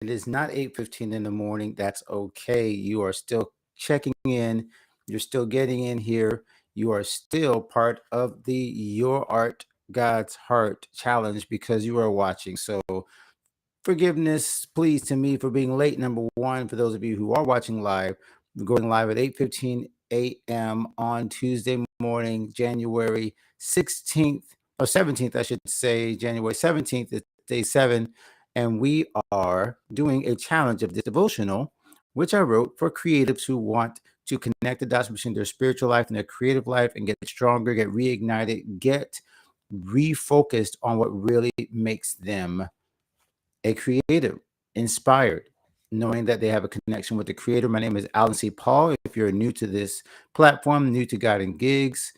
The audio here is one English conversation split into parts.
it is not 8:15 in the morning, that's okay. You are still checking in. You're still getting in here. You are still part of the Your Art God's Heart challenge because you are watching. So forgiveness, please, to me for being late. Number one, for those of you who are watching live, we're going live at 8:15 a.m. on Tuesday morning, January 16th or 17th, I should say. January 17th is day 7, and we are doing a challenge of this devotional, which I wrote for creatives who want to connect the dots between their spiritual life and their creative life and get stronger, get reignited, get refocused on what really makes them a creative, inspired, knowing that they have a connection with the creator. My name is Alan C. Paul. If you're new to this platform, new to Guiding Gigs,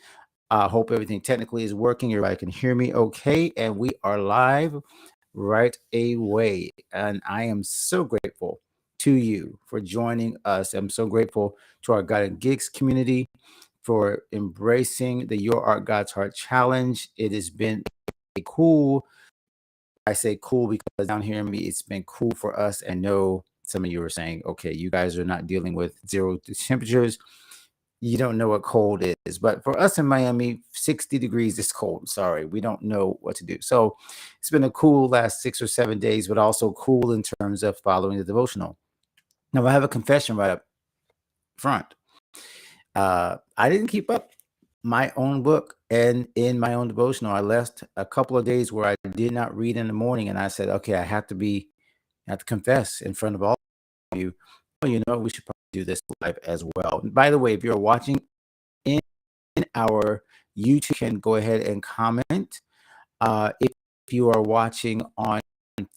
I hope everything technically is working. Everybody can hear me okay. And we are live right away. And I am so grateful to you for joining us. I'm so grateful to our Guiding Gigs community for embracing the Your Art God's Heart Challenge. It has been a cool, I say cool because down here in me, it's been cool for us. And know some of you are saying, okay, you guys are not dealing with zero temperatures. You don't know what cold is. But for us in Miami, 60 degrees is cold. Sorry, we don't know what to do. So it's been a cool last 6 or 7 days, but also cool in terms of following the devotional. Now, I have a confession right up front. I didn't keep up my own book and in my own devotional. I left a couple of days where I did not read in the morning, and I said, okay, I have to confess in front of all of you. Well, you know, we should probably do this live as well. By the way, if you're watching in our YouTube, can go ahead and comment. If you are watching on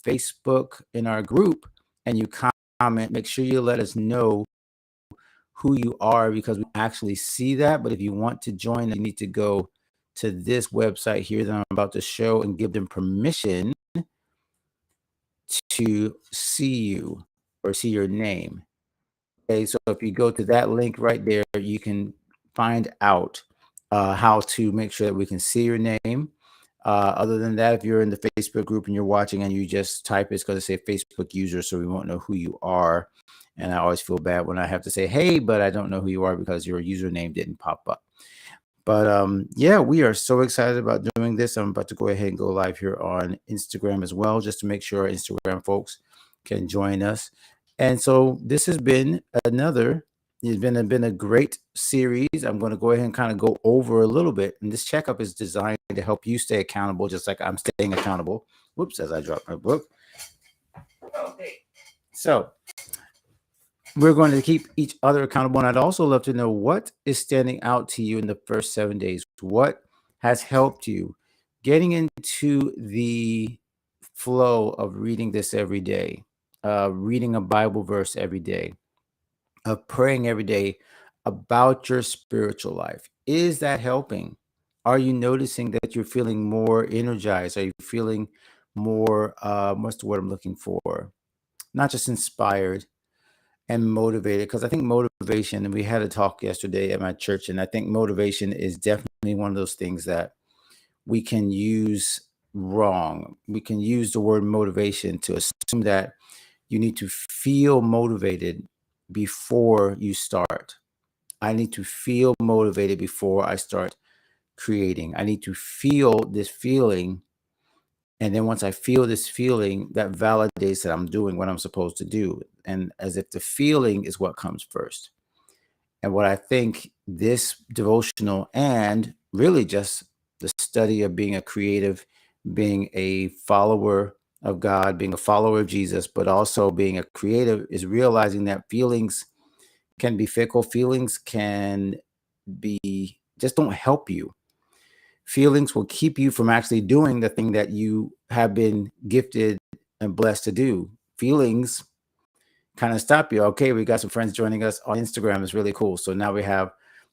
Facebook in our group and you comment, make sure you let us know who you are because we actually see that. But if you want to join, you need to go to this website here that I'm about to show and give them permission to see you or see your name. Okay, so if you go to that link right there, you can find out how to make sure that we can see your name. Other than that, if you're in the Facebook group and you're watching and you just type it's going to say Facebook user, so we won't know who you are. And I always feel bad when I have to say, hey, but I don't know who you are because your username didn't pop up. But yeah, we are so excited about doing this. I'm about to go ahead and go live here on Instagram as well, just to make sure Instagram folks can join us. And so this has been been a great series. I'm going to go ahead and kind of go over a little bit. And this checkup is designed to help you stay accountable, just like I'm staying accountable. Whoops, as I dropped my book. Okay. So we're going to keep each other accountable. And I'd also love to know what is standing out to you in the first 7 days. What has helped you getting into the flow of reading this every day, reading a Bible verse every day, of praying every day about your spiritual life? Is that helping? Are you noticing that you're feeling more energized? Are you feeling more, what's the word I'm looking for? Not just inspired and motivated, because I think motivation, and we had a talk yesterday at my church, and I think motivation is definitely one of those things that we can use wrong. We can use the word motivation to assume that you need to feel motivated before you start. I need to feel motivated before I start creating. I need to feel this feeling. And then once I feel this feeling, that validates that I'm doing what I'm supposed to do. And as if the feeling is what comes first. And what I think this devotional and really just the study of being a creative, being a follower of God, being a follower of Jesus, but also being a creative is realizing that feelings can be fickle. Feelings can be just don't help you. Feelings will keep you from actually doing the thing that you have been gifted and blessed to do. Feelings kind of stop you. Okay, we got some friends joining us on Instagram. It's really cool. So now we have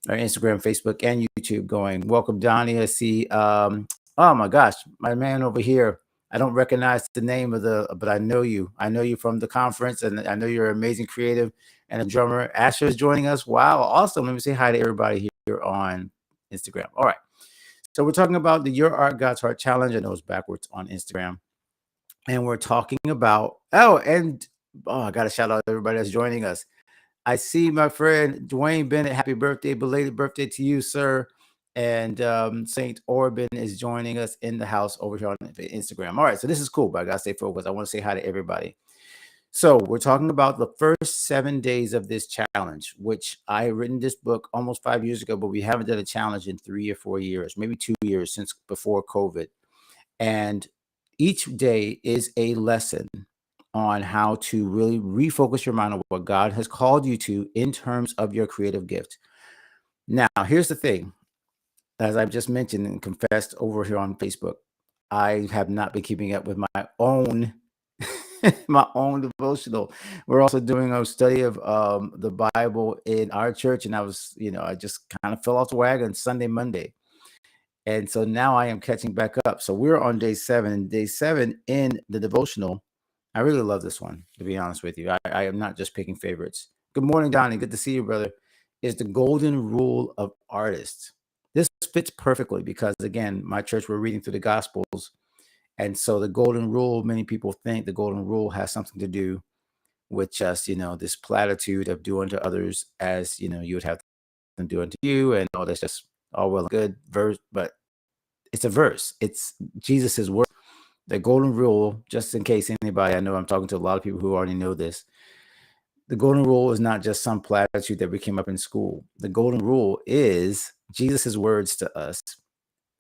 our Instagram, Facebook, and YouTube going. Welcome, Donnie. I see. Oh my gosh, my man over here. I don't recognize the name of but I know you. I know you from the conference, and I know you're an amazing creative and a drummer. Asher is joining us. Wow, awesome. Let me say hi to everybody here on Instagram. All right. So we're talking about the Your Art God's Heart Challenge. I know it's backwards on Instagram. And we're talking about, and Oh, I got to shout out everybody that's joining us. I see my friend Dwayne Bennett. Happy birthday, belated birthday to you, sir. And Saint Orban is joining us in the house over here on Instagram. All right, so this is cool, but I gotta stay focused. I want to say hi to everybody. So we're talking about the first 7 days of this challenge, which I written this book almost 5 years ago, but we haven't done a challenge in 3 or 4 years, maybe 2 years since before COVID. And each day is a lesson on how to really refocus your mind on what God has called you to in terms of your creative gift. Now, here's the thing, as I've just mentioned and confessed over here on Facebook, I have not been keeping up with my own my own devotional. We're also doing a study of the Bible in our church, and I just kind of fell off the wagon Sunday, Monday. And so now I am catching back up. So we're on day 7. And day 7 in the devotional, I really love this one, to be honest with you. I am not just picking favorites. Good morning, Donnie. Good to see you, brother. Is the golden rule of artists. This fits perfectly because, again, my church, we're reading through the Gospels. And so the golden rule, many people think the golden rule has something to do with just, this platitude of do unto others as, you would have them do unto you. And all that's just all well and good verse, but it's a verse. It's Jesus's word. The golden rule, just in case anybody, I know I'm talking to a lot of people who already know this. The golden rule is not just some platitude that we came up in school. The golden rule is Jesus's words to us,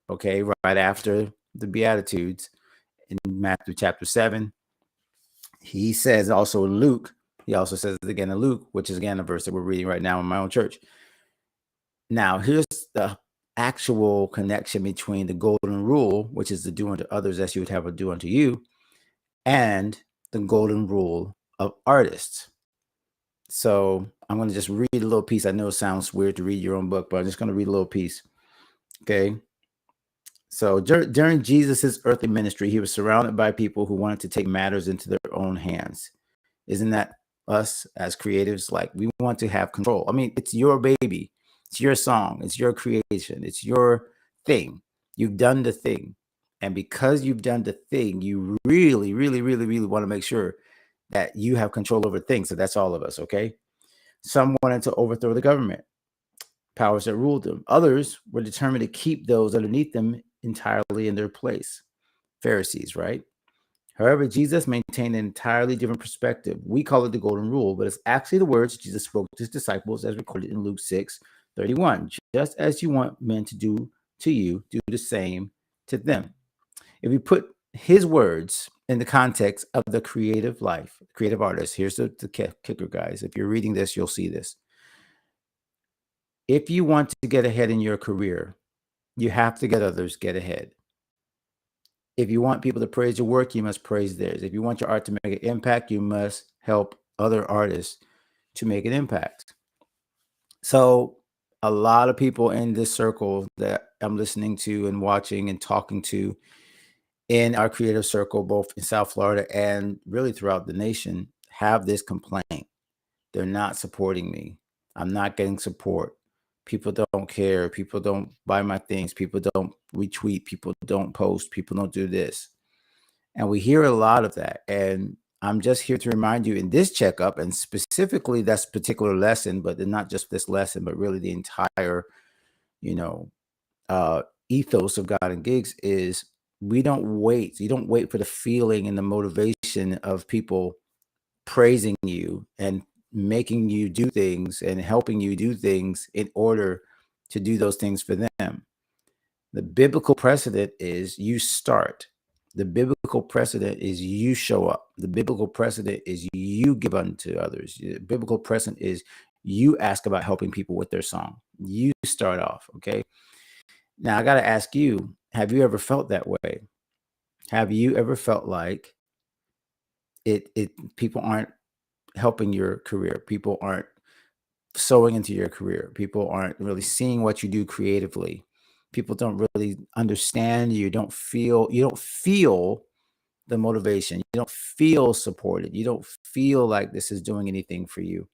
okay, right after the Beatitudes in Matthew chapter 7. He says also in Luke, he also says it again in Luke, which is again a verse that we're reading right now in my own church. Now, here's the actual connection between the golden rule, which is to do unto others as you would have a do unto you, and the golden rule of artists. So I'm going to just read a little piece. I know it sounds weird to read your own book, but I'm just going to read a little piece. Okay. So during Jesus's earthly ministry, he was surrounded by people who wanted to take matters into their own hands. Isn't that us as creatives? Like, we want to have control. I mean, it's your baby. It's your song. It's your creation. It's your thing. You've done the thing. And because you've done the thing, you really, really, really, really want to make sure that you have control over things. So that's all of us, okay? Some wanted to overthrow the government, powers that ruled them. Others were determined to keep those underneath them entirely in their place. Pharisees, right? However, Jesus maintained an entirely different perspective. We call it the golden rule, but it's actually the words Jesus spoke to his disciples as recorded in Luke 6:31. Just as you want men to do to you, do the same to them. If we put his words in the context of the creative life, creative artist, here's the kicker, guys. If you're reading this, you'll see this. If you want to get ahead in your career, you have to get others get ahead. If you want people to praise your work, you must praise theirs. If you want your art to make an impact, you must help other artists to make an impact. So a lot of people in this circle that I'm listening to and watching and talking to in our creative circle, both in South Florida and really throughout the nation, have this complaint. They're not supporting me. I'm not getting support. People don't care. People don't buy my things. People don't retweet. People don't post. People don't do this. And we hear a lot of that. And I'm just here to remind you in this checkup, and specifically this particular lesson, but not just this lesson, but really the entire, you know, ethos of God and Gigs is we don't wait. You don't wait for the feeling and the motivation of people praising you and making you do things and helping you do things in order to do those things for them. The biblical precedent is you start. The biblical precedent is you show up. The biblical precedent is you give unto others. The biblical precedent is you ask about helping people with their song. You start off, okay? Now, I got to ask you, have you ever felt that way? Have you ever felt like people aren't helping your career? People aren't sewing into your career. People aren't really seeing what you do creatively. People don't really understand you. You don't feel the motivation. You don't feel supported. You don't feel like this is doing anything for you.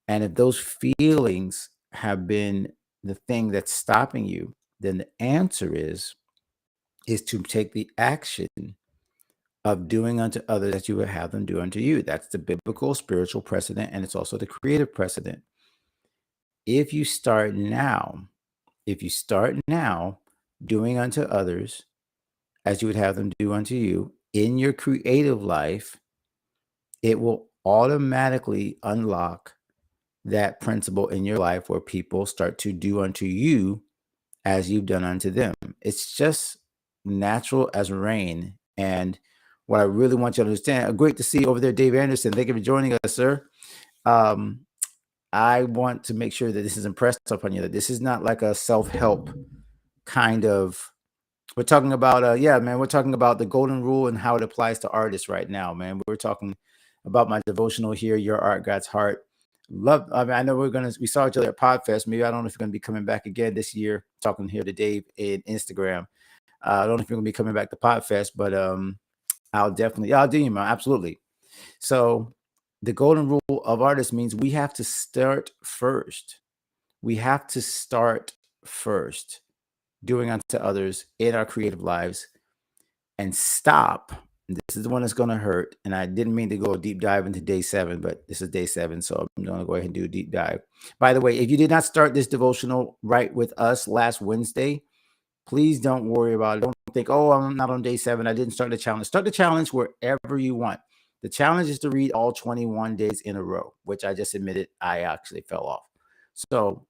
And if those feelings have been the thing that's stopping you, then the answer is to take the action of doing unto others that you would have them do unto you. That's the biblical spiritual precedent, and it's also the creative precedent. If you start now, if you start now doing unto others as you would have them do unto you in your creative life, it will automatically unlock that principle in your life where people start to do unto you as you've done unto them. It's just natural as rain. And what I really want you to understand, great to see you over there, Dave Anderson. Thank you for joining us, sir. Um, I want to make sure that this is impressed upon you, that this is not like a self-help kind of. We're talking about, yeah, man, we're talking about the golden rule and how it applies to artists right now, man. We're talking about my devotional here, Your Art, God's Heart. Love, I mean, I know we saw each other at Podfest. Maybe I don't know if you're going to be coming back again this year, talking here to Dave in Instagram. I don't know if you're going to be coming back to Podfest, but I'll definitely, yeah, I'll do you, man. Absolutely. So the golden rule of artists means we have to start first. We have to start first doing unto others in our creative lives and stop. This is the one that's going to hurt. And I didn't mean to go a deep dive into day 7, but this is day 7. So I'm going to go ahead and do a deep dive. By the way, if you did not start this devotional right with us last Wednesday, please don't worry about it. Don't think, oh, I'm not on day 7. I didn't start the challenge. Start the challenge wherever you want. The challenge is to read all 21 days in a row, which I just admitted I actually fell off. So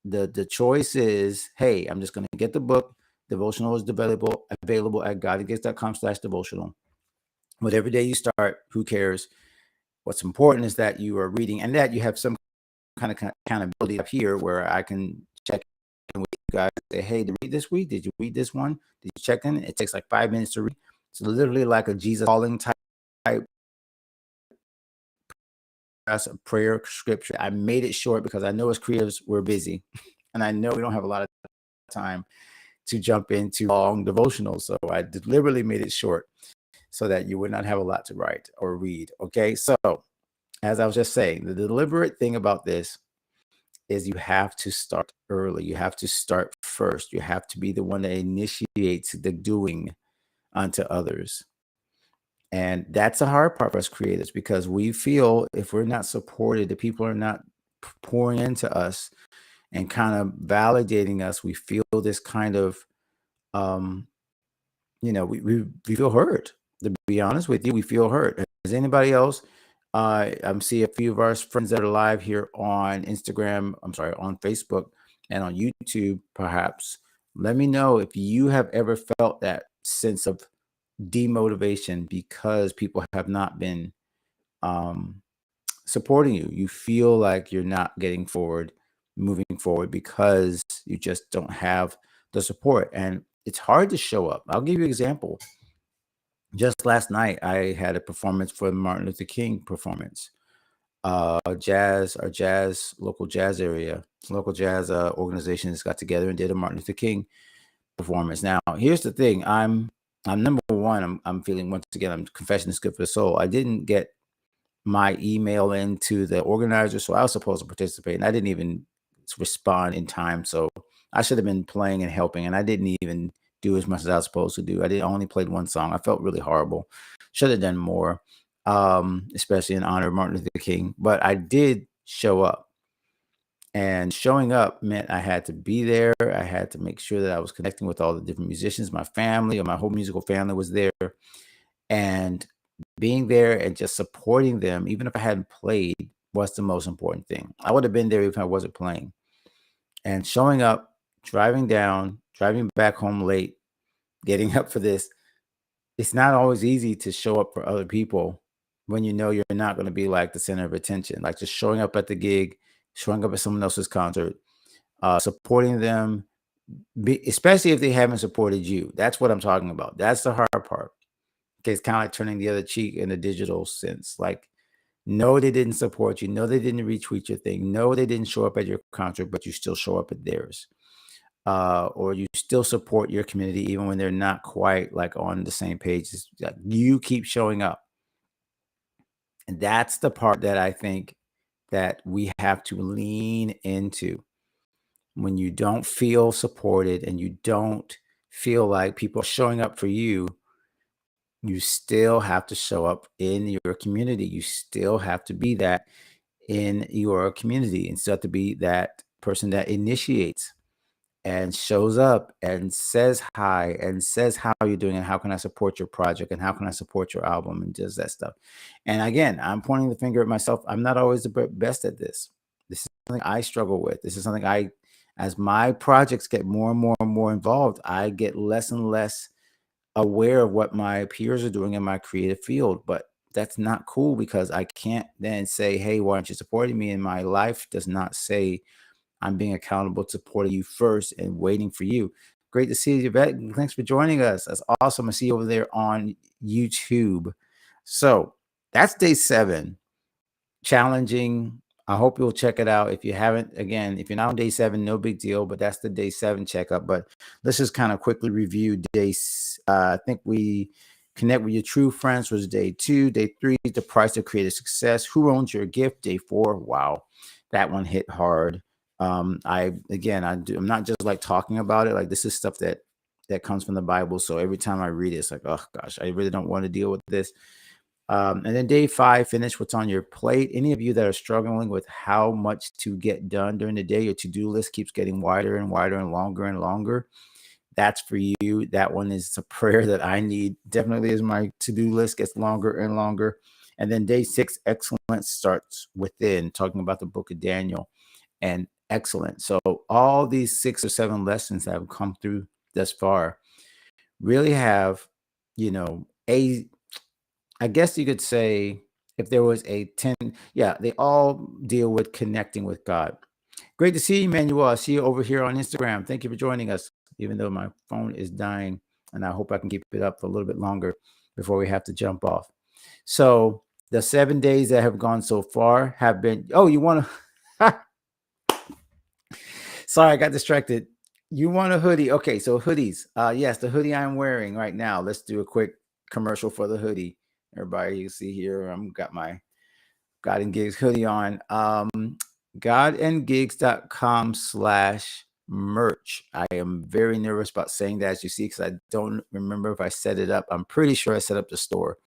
the choice is, hey, I'm just going to get the book. Devotional is available at godagates.com/devotional. Whatever day you start, who cares? What's important is that you are reading and that you have some kind of accountability up here where I can check in with you guys. Say, hey, did you read this week? Did you read this one? Did you check in? It takes like 5 minutes to read. It's literally like a Jesus calling type prayer scripture. I made it short because I know as creatives we're busy, and I know we don't have a lot of time to jump into long devotionals. So I deliberately made it short so that you would not have a lot to write or read. Okay. So as I was just saying, the deliberate thing about this is you have to start early. You have to start first. You have to be the one that initiates the doing unto others. And that's the hard part for us creators because we feel if we're not supported, the people are not pouring into us and kind of validating us, we feel this kind of um we feel hurt. To be honest with you, we feel hurt. Does anybody else? I'm seeing a few of our friends that are live here on Instagram. I'm sorry, on Facebook and on YouTube. Perhaps let me know if you have ever felt that sense of demotivation because people have not been um, supporting you. You feel like you're not getting forward, moving forward because you just don't have the support, and it's hard to show up. I'll give you an example. Just last night, I had a performance for the Martin Luther King performance. Local jazz area, local jazz organizations got together and did a Martin Luther King performance. Now, here's the thing: I'm number one. I'm feeling once again. I'm confessing is good for the soul. I didn't get my email into the organizer, so I was supposed to participate, and I didn't even respond in time. So I should have been playing and helping, and I didn't even do as much as I was supposed to do. I only played one song. I felt really horrible. Should have done more, especially in honor of Martin Luther King. But I did show up, and showing up meant I had to be there. I had to make sure that I was connecting with all the different musicians. My family or my whole musical family was there, and being there and just supporting them, even if I hadn't played, was the most important thing. I would have been there if I wasn't playing. And showing up, driving back home late, getting up for this, it's not always easy to show up for other people when you know you're not going to be like the center of attention. Like just showing up at the gig, showing up at someone else's concert, supporting them, especially if they haven't supported you. That's what I'm talking about. That's the hard part. Okay, it's kind of like turning the other cheek in a digital sense. Like, no, they didn't support you. No, they didn't retweet your thing. No, they didn't show up at your concert, but you still show up at theirs. Or you still support your community even when they're not quite like on the same page. Like, you keep showing up. And that's the part that I think that we have to lean into. When you don't feel supported and you don't feel like people are showing up for you, You still have to show up in your community. You still have to be that in your community, and still have to be that person that initiates and shows up and says hi and says how you're doing and how can I support your project and how can I support your album and does that stuff. And again, I'm pointing the finger at myself. I'm not always the best at this. This is something I struggle with. This is something as my projects get more and more and more involved, I get less and less aware of what my peers are doing in my creative field. But that's not cool because I can't then say, hey, why aren't you supporting me? And my life does not say I'm being accountable to supporting you first and waiting for you. Great to see you, Yvette. Thanks for joining us. That's awesome. I see you over there on YouTube. So that's day 7. Challenging. I hope you'll check it out. If you haven't, again, if you're not on day 7, no big deal, but that's the day 7 checkup. But let's just kind of quickly review I think we connect with your true friends was day 2. Day 3, the price of creative success. Who owns your gift? Day 4. Wow. That one hit hard. I'm not just like talking about it. Like this is stuff that comes from the Bible. So every time I read it, it's like, oh gosh, I really don't want to deal with this. And then day 5, finish what's on your plate. Any of you that are struggling with how much to get done during the day, your to-do list keeps getting wider and wider and longer. That's for you. That one is a prayer that I need definitely as my to-do list gets longer and longer. And then day 6, excellence starts within, talking about the book of Daniel and excellence. So all these 6 or 7 lessons that have come through thus far really have, I guess you could say if there was a 10, yeah, they all deal with connecting with God. Great to see you, Manuel. I see you over here on Instagram. Thank you for joining us, even though my phone is dying, and I hope I can keep it up for a little bit longer before we have to jump off. So the 7 days that have gone so far have been, oh, you want to, sorry, I got distracted. You want a hoodie. Okay, so hoodies. Yes, the hoodie I'm wearing right now. Let's do a quick commercial for the hoodie. Everybody, you see here, I'm got my God and Gigs hoodie on. godandgigs.com/merch. I am very nervous about saying that, as you see, because I don't remember if I set it up. I'm pretty sure I set up the store.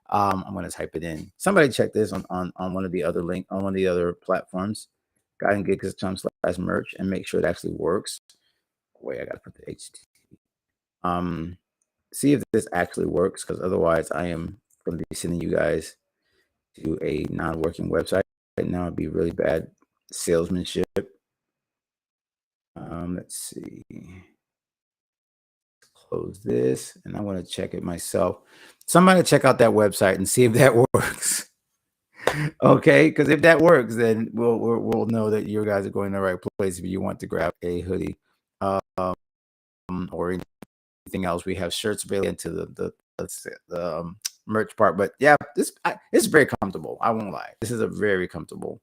I'm going to type it in. Somebody check this on one of the other on one of the other platforms, godandgigs.com/merch, and make sure it actually works. Wait, I got to put the HTTP. See if this actually works, because otherwise I am going to be sending you guys to a non-working website. Right now it'd be really bad salesmanship. Let's see. Close this, and I want to check it myself. Somebody check out that website and see if that works. Okay, because if that works, then we'll know that you guys are going to the right place if you want to grab a hoodie or anything else. We have shirts available into the merch part, but yeah, it's very comfortable. I won't lie. This is a very comfortable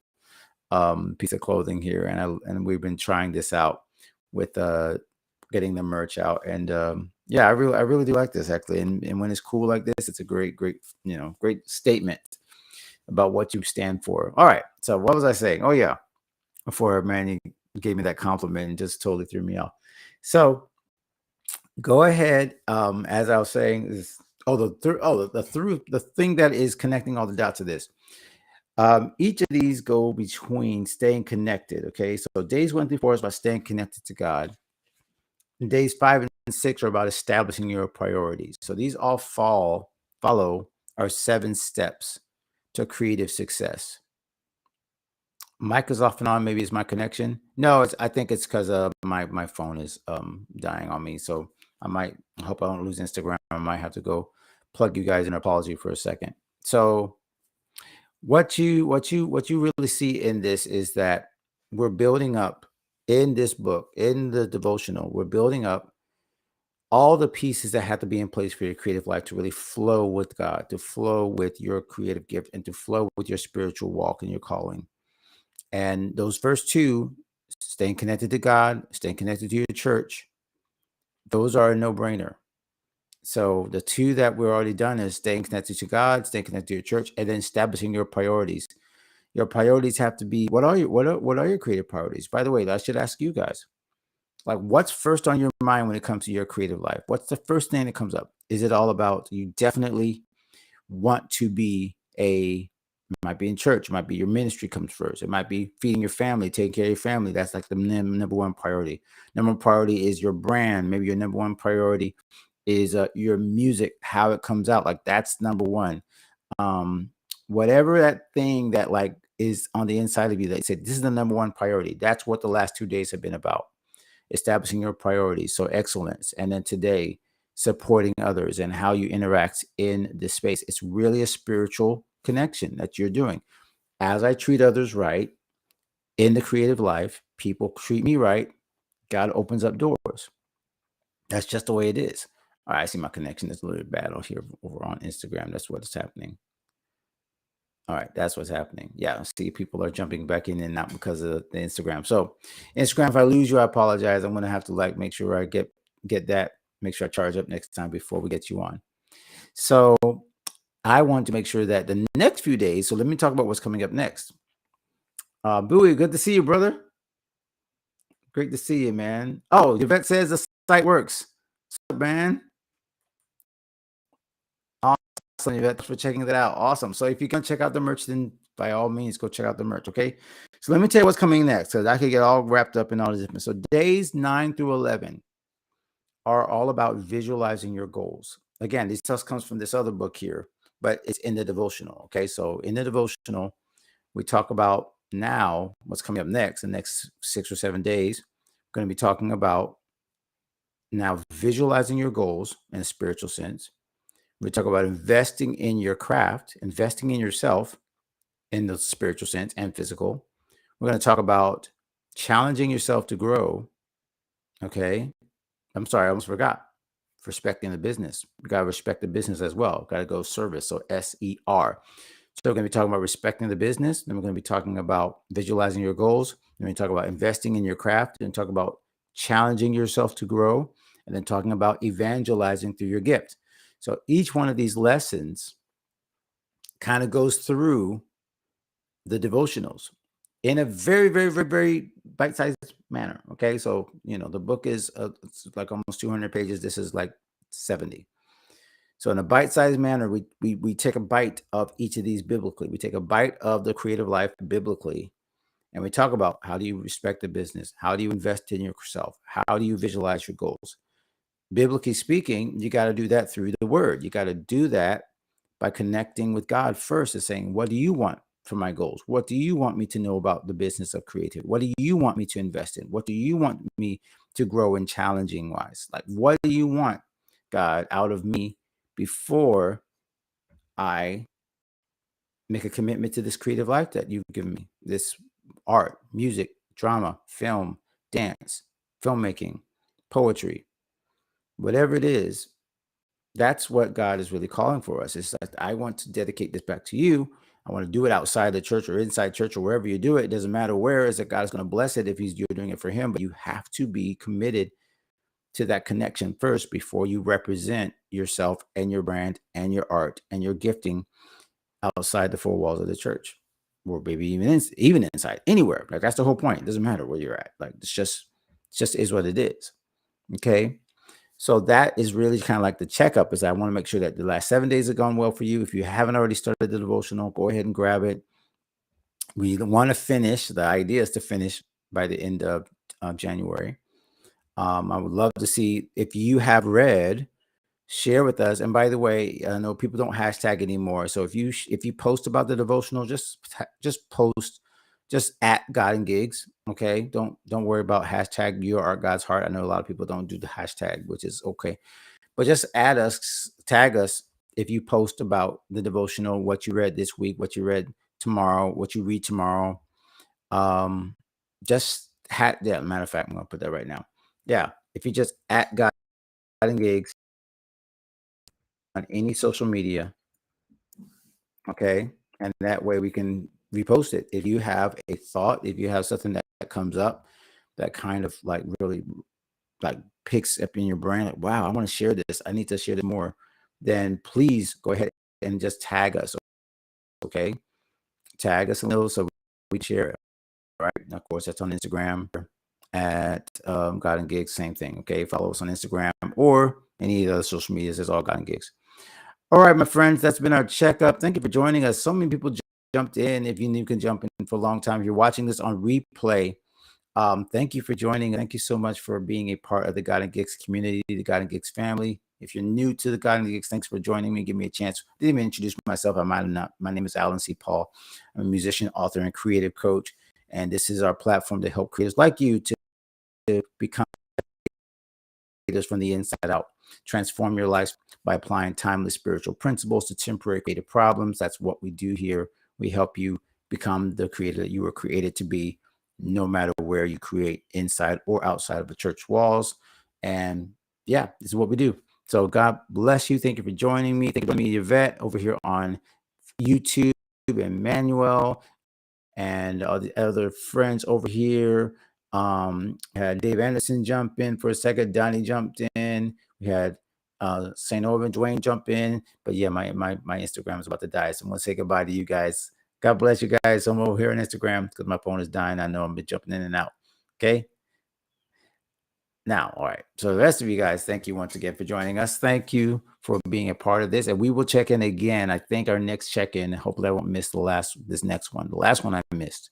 piece of clothing here, and we've been trying this out with getting the merch out, and yeah, I really do like this actually, and when it's cool like this, it's a great great statement about what you stand for. All right, so what was I saying? Oh yeah, before Manny gave me that compliment and just totally threw me off. So go ahead. As I was saying, the thing that is connecting all the dots of this. Each of these go between staying connected. Okay, so days 1 through 4 is about staying connected to God. And days 5 and 6 are about establishing your priorities. So these all follow our 7 steps to creative success. Mic is off and on. Maybe it's my connection. No, I think it's because my phone is dying on me. So I hope I don't lose Instagram. I might have to go plug you guys in. Apology for a second. So what you really see in this is that we're building up in this book, in the devotional, we're building up all the pieces that have to be in place for your creative life to really flow with God, to flow with your creative gift, and to flow with your spiritual walk and your calling. And those first 2, staying connected to God, staying connected to your church, those are a no-brainer. So the 2 that we're already done is staying connected to God, staying connected to your church, and then establishing your priorities. Your priorities have to be, what are your creative priorities? By the way, I should ask you guys, like, what's first on your mind when it comes to your creative life? What's the first thing that comes up? is it all about? You definitely want to be it might be in church, it might be your ministry comes first, it might be feeding your family, taking care of your family. That's like the number one priority. Number one priority is your brand. Maybe your number one priority is your music, how it comes out. Like that's number one. um Whatever that thing that like is on the inside of you that said this is the number one priority, that's what the last 2 days have been about. Establishing your priorities, so excellence, and then today supporting others and how you interact in this space. It's really a spiritual connection that you're doing. As I treat others right in the creative life, people treat me right, God opens up doors. That's just the way it is. All right, I see my connection is a little bit bad on here over on Instagram. That's what's happening. All right, that's what's happening. Yeah, I see people are jumping back in and out because of the Instagram. So, Instagram, if I lose you, I apologize. I'm gonna have to like make sure I get that, make sure I charge up next time before we get you on. So, I want to make sure that the next few days. So, let me talk about what's coming up next. Bowie, good to see you, brother. Great to see you, man. Oh, Yvette says the site works. What's up, man? Awesome, Yvette. Thanks for checking that out. Awesome. So if you can check out the merch, then by all means, go check out the merch. Okay. So let me tell you what's coming next, because I could get all wrapped up in all this different. So days 9 through 11 are all about visualizing your goals. Again, this stuff comes from this other book here, but it's in the devotional. Okay. So in the devotional, we talk about now what's coming up next, the next 6 or 7 days. We're going to be talking about now visualizing your goals in a spiritual sense. We talk about investing in your craft, investing in yourself in the spiritual sense and physical. We're going to talk about challenging yourself to grow. Okay. I'm sorry, I almost forgot. Respecting the business. We got to respect the business as well. Got to go service. So SER. So we're going to be talking about respecting the business. Then we're going to be talking about visualizing your goals. Then we talk about investing in your craft. Then talk about challenging yourself to grow. And then talking about evangelizing through your gift. So each one of these lessons kind of goes through the devotionals in a very, very, very, very bite-sized manner. Okay. So, the book is it's like almost 200 pages. This is like 70. So in a bite-sized manner, we take a bite of each of these biblically. We take a bite of the creative life biblically, and we talk about how do you respect the business? How do you invest in yourself? How do you visualize your goals? Biblically speaking, you got to do that through the word. You got to do that by connecting with God first and saying, what do you want for my goals? What do you want me to know about the business of creativity? What do you want me to invest in? What do you want me to grow in challenging wise? Like, what do you want, God, out of me before I make a commitment to this creative life that you've given me? This art, music, drama, film, dance, filmmaking, poetry, whatever it is. That's what God is really calling for us. It's like, I want to dedicate this back to you. I want to do it outside the church or inside church or wherever you do it. It doesn't matter where, is that God is going to bless it if you're doing it for him. But you have to be committed to that connection first before you represent yourself and your brand and your art and your gifting outside the four walls of the church, or maybe even inside, anywhere. Like that's the whole point. It doesn't matter where you're at. Like it's just is what it is. Okay. So that is really kind of like the checkup, is I want to make sure that the last 7 days have gone well for you. If you haven't already started the devotional, go ahead and grab it. We want to finish. The idea is to finish by the end of January. I would love to see if you have read, share with us. And by the way, I know people don't hashtag anymore. So if you post about the devotional, just post just at God and Gigs. Okay. Don't worry about hashtag your art God's heart. I know a lot of people don't do the hashtag, which is okay. But just add us, tag us if you post about the devotional, what you read this week, what you read tomorrow, what you read tomorrow. Yeah, matter of fact, I'm gonna put that right now. Yeah. If you just at God and Gigs on any social media, okay, and that way we can repost it. If you have a thought, if you have something that comes up that kind of like really like picks up in your brain, like, wow, I want to share this, I need to share this more, then please go ahead and just tag us. Okay. Tag us a little so we share it. Right. And of course, that's on Instagram. at God and Gigs, same thing. Okay, follow us on Instagram or any of the other social medias. It's all God and Gigs. All right, my friends, that's been our checkup. Thank you for joining us. So many people jumped in. If you can jump in for a long time, if you're watching this on replay, thank you for joining. Thank you so much for being a part of the God and Gigs community, the God and Gigs family. If you're new to the God and Gigs, thanks for joining me. Give me a chance. Didn't even introduce myself. I might have not. My name is Alan C. Paul. I'm a musician, author, and creative coach. And this is our platform to help creators like you to become creators from the inside out. Transform your life by applying timeless spiritual principles to temporary creative problems. That's what we do here. We help you become the creator that you were created to be, no matter where you create, inside or outside of the church walls. And yeah, this is what we do. So God bless you. Thank you for joining me. Thank you for joining me, Yvette, over here on YouTube, and Manuel, and all the other friends over here. Had Dave Anderson jump in for a second. Donnie jumped in. We had St. Orban, Dwayne jump in. But yeah, my Instagram is about to die. So I'm gonna say goodbye to you guys. God bless you guys. I'm over here on Instagram because my phone is dying. I know I'm been jumping in and out. Okay. Now, all right. So the rest of you guys, thank you once again for joining us. Thank you for being a part of this. And we will check in again. I think our next check-in, hopefully I won't miss this next one. The last one I missed.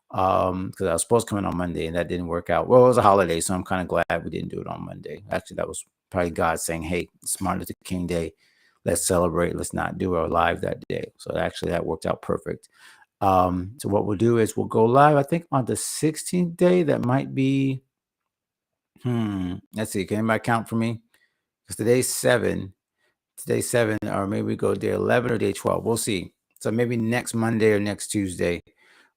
Because I was supposed to come in on Monday and that didn't work out. Well, it was a holiday, so I'm kind of glad we didn't do it on Monday. Actually, that was probably God saying, hey, it's Martin Luther King Day. Let's celebrate. Let's not do our live that day. So actually that worked out perfect. So what we'll do is we'll go live, I think on the 16th day. That might be let's see. Can anybody count for me? Because today's 7. Today's 7, or maybe we go day 11 or day 12. We'll see. So maybe next Monday or next Tuesday,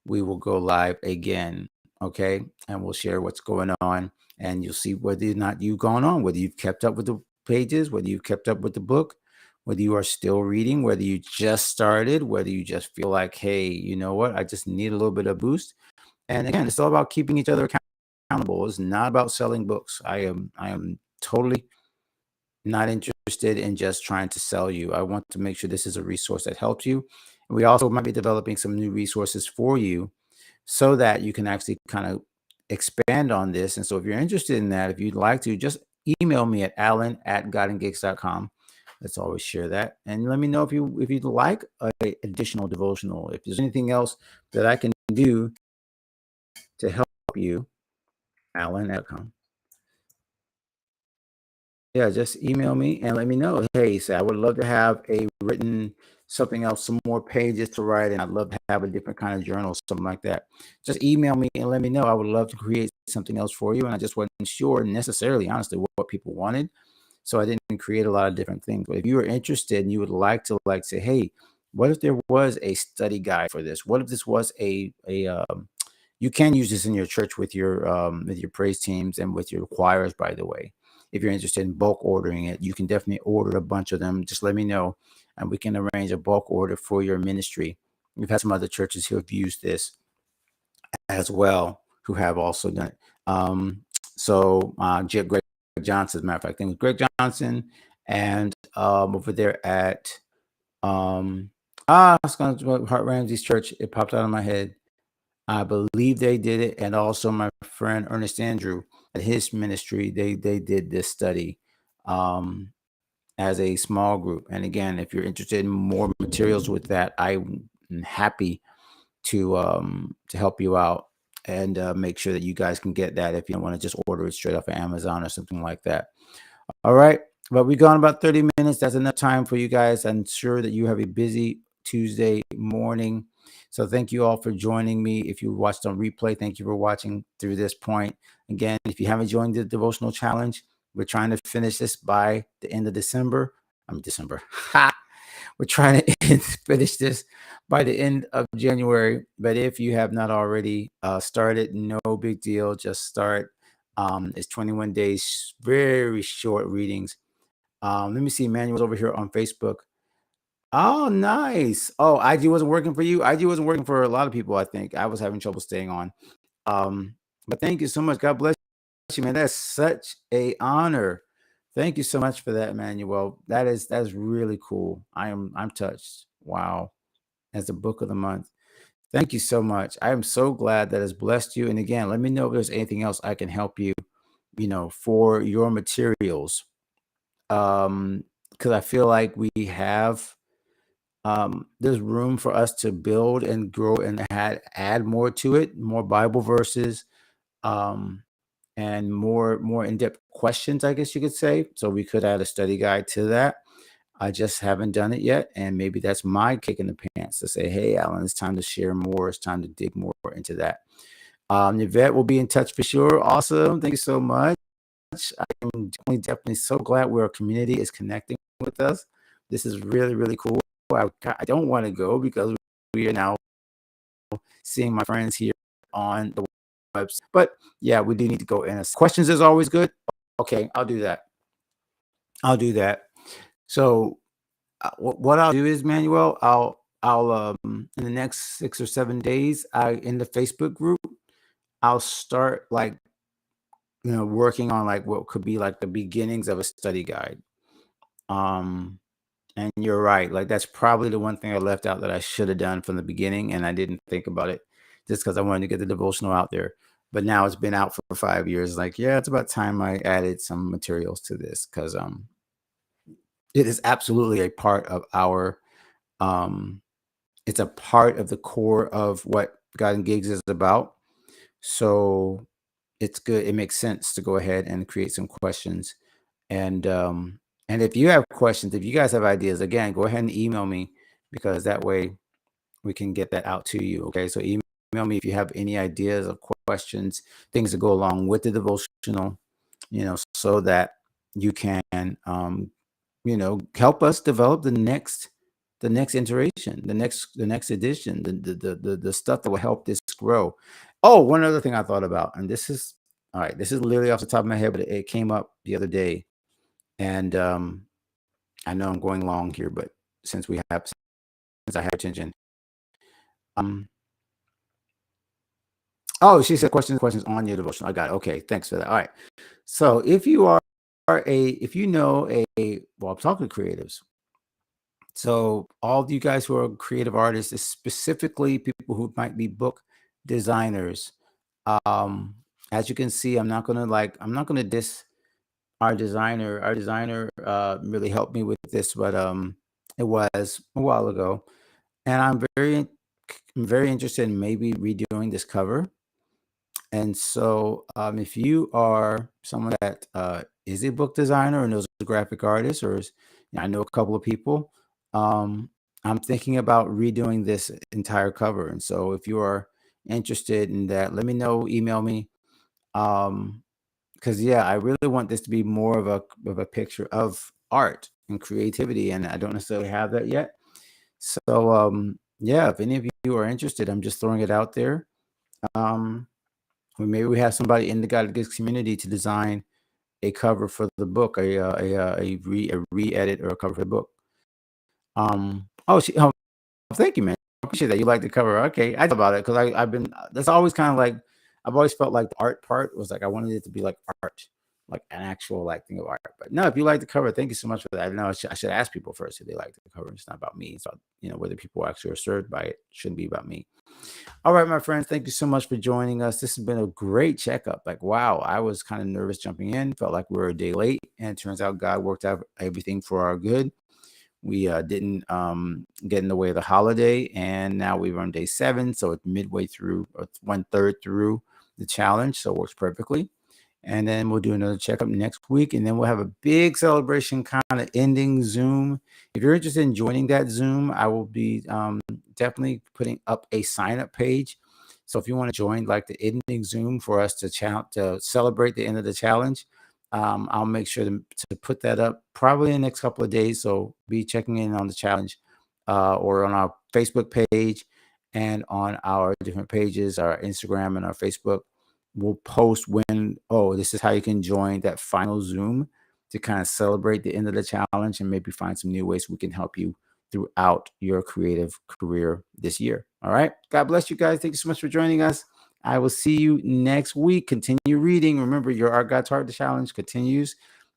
we will go live again. Okay. And we'll share what's going on. And you'll see whether or not you've gone on, whether you've kept up with the pages, whether you've kept up with the book, whether you are still reading, whether you just started, whether you just feel like, hey, you know what? I just need a little bit of boost. And again, it's all about keeping each other accountable. It's not about selling books. I am totally not interested in just trying to sell you. I want to make sure this is a resource that helps you. And we also might be developing some new resources for you so that you can actually kind of expand on this. And so if you're interested in that, if you'd like to, just email me at alan@godandgigs.com. Let's always share that. And let me know if you'd like a additional devotional. If there's anything else that I can do to help you, alan@com. Yeah, just email me and let me know. Hey, say I would love to have a written something else, some more pages to write, and I'd love to have a different kind of journal, something like that. Just email me and let me know. I would love to create something else for you. And I just wasn't sure necessarily, honestly, what people wanted. So I didn't create a lot of different things. But if you are interested and you would like to say, hey, what if there was a study guide for this? What if this was a you can use this in your church with your praise teams and with your choirs, by the way. If you're interested in bulk ordering it, you can definitely order a bunch of them. Just let me know and we can arrange a bulk order for your ministry. We've had some other churches who have used this as well, who have also done it. Greg Johnson, as a matter of fact, I think it was Greg Johnson, and over there at it's going to Hart Ramsey's church. It popped out of my head. I believe they did it, and also my friend Ernest Andrew at his ministry, they did this study as a small group. And again, if you're interested in more materials with that, I'm happy to help you out and make sure that you guys can get that if you don't want to just order it straight off of Amazon or something like that. All right. But we've gone about 30 minutes. That's enough time for you guys. I'm sure that you have a busy Tuesday morning. So thank you all for joining me. If you watched on replay, thank you for watching through this point. Again, if you haven't joined the devotional challenge, we're trying to finish this by the end of December. December. We're trying to finish this by the end of January. But if you have not already started, no big deal. Just start. It's 21 days, very short readings. Let me see. Manuel's over here on Facebook. Oh, nice. Oh, IG wasn't working for you. IG wasn't working for a lot of people. I think I was having trouble staying on. But thank you so much. God bless you, man. That's such a honor. Thank you so much for that, Manuel. That's really cool. I'm touched. Wow. As the book of the month. Thank you so much. I am so glad that has blessed you. And again, let me know if there's anything else I can help you, for your materials. Because I feel like we have there's room for us to build and grow and add more to it, more Bible verses, um, and more in-depth questions, I guess you could say. So we could add a study guide to that. I just haven't done it yet, and maybe that's my kick in the pants to say, "Hey, Alan, it's time to share more. It's time to dig more into that." Yvette will be in touch for sure. Awesome. Thank you so much. I'm definitely so glad where our community is connecting with us. This is really, really cool. I don't want to go because we are now seeing my friends here on the website. But yeah, we do need to go in. Questions is always good. Okay, I'll do that. I'll do that. So what I'll do is, Manuel, I'll in the next 6 or 7 days, I in the Facebook group, I'll start like working on like what could be like the beginnings of a study guide. Um, and you're right, like that's probably the one thing I left out that I should have done from the beginning, and I didn't think about it just because I wanted to get the devotional out there. But now it's been out for 5 years. Like, yeah, it's about time I added some materials to this because it is absolutely a part of our um it's a part of the core of what God and Gigs is about. So it's good. It makes sense to go ahead and create some questions. And if you have questions, if you guys have ideas, again, go ahead and email me because that way we can get that out to you. Okay. So email me if you have any ideas of questions, things that go along with the devotional, so that you can help us develop the next iteration, the next edition, the stuff that will help this grow. Oh, one other thing I thought about, and this is all right, this is literally off the top of my head, but it came up the other day. And I know I'm going long here, but since I have attention. Um oh, she said questions on your devotion. I got it. Okay, thanks for that. All right. So if you know well, I'm talking to creatives. So all of you guys who are creative artists, specifically people who might be book designers, um, as you can see, I'm not gonna diss our designer. Our designer really helped me with this, but it was a while ago, and I'm very interested in maybe redoing this cover. And so, if you are someone that is a book designer or knows a graphic artist, I know a couple of people, I'm thinking about redoing this entire cover. And so, if you are interested in that, let me know. Email me. Because yeah, I really want this to be more of a picture of art and creativity, and I don't necessarily have that yet. So, yeah, if any of you are interested, I'm just throwing it out there. Um, or maybe we have somebody in the God Gives community to design a cover for the book, a re-edit or a cover for the book. Oh, thank you, man. I appreciate that. You like the cover. Okay. I thought about it because I've been, that's always kind of like, I've always felt like the art part was like, I wanted it to be like art, like an actual like thing of art. But no, if you like the cover, thank you so much for that. I know I should ask people first if they like the cover. It's not about me. So, whether people actually are served by it shouldn't be about me. All right, my friends, thank you so much for joining us. This has been a great checkup. Like, wow, I was kind of nervous jumping in, felt like we were a day late, and it turns out God worked out everything for our good. We didn't get in the way of the holiday, and now we're on day 7, so it's midway through, or 1/3 through the challenge, so it works perfectly. And then we'll do another checkup next week, and then we'll have a big celebration kind of ending Zoom. If you're interested in joining that Zoom, I will be definitely putting up a sign up page. So if you want to join like the ending Zoom for us to celebrate the end of the challenge, I'll make sure to put that up probably in the next couple of days. So be checking in on the challenge or on our Facebook page and on our different pages, our Instagram and our Facebook. We'll post this is how you can join that final Zoom to kind of celebrate the end of the challenge and maybe find some new ways we can help you throughout your creative career this year. All right. God bless you guys. Thank you so much for joining us. I will see you next week. Continue reading. Remember, your Art God's Heart Challenge continues.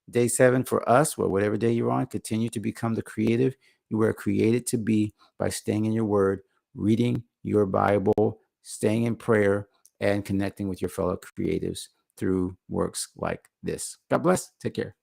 Day 7 for us, or whatever day you're on, continue to become the creative you were created to be by staying in your word, reading your Bible, staying in prayer, and connecting with your fellow creatives through works like this. God bless. Take care.